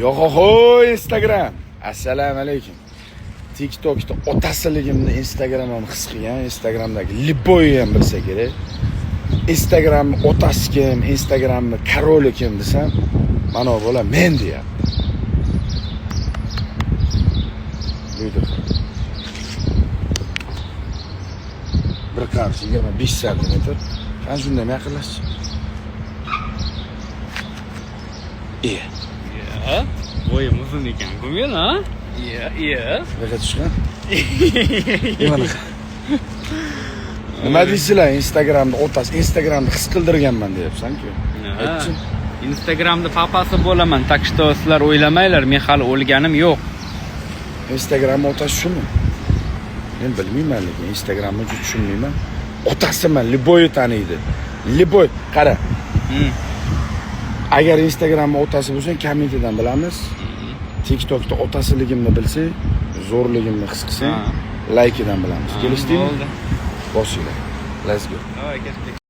Yo'q-ho, Instagram. Assalomu alaykum. TikTokda otasiligimni Instagram'im his qilgan, Instagram'dagi Liboy ham bilsa kerak. Instagram'ni otasi kim, Instagram'ni koroli kim desam, mana bu bola men deyapti. Buyurdi. Bir qarshi 25 santimetr. Qani shunday yaqinlashchi. Ya, boyim uzun ekan-ku men, ha? Iya. Nega tushgan? Mana. Nima deysizlar Instagram'da otasi, Instagram'da his qildirganman deyapsan-ku. Aytchi. Instagram'da papasi bo'laman. Tak что sizlar o'ylamanglar, men hali o'lganim yo'q. Instagram'da otasi shumi? Men bilmayman lekin Instagram'ni juda tushunmayman. Otasiman, Liboyni taniydi. Liboy, qara. Agar Instagram'da otasi bo'lsa, kommentdan bilamiz. TikTokda otasiligimni bilsang, zo'rligimni his qilsang, laykidan bilamiz. Kelishdingmi? Bo'ldi. Bosinglar. Let's go. Davay, ketdik.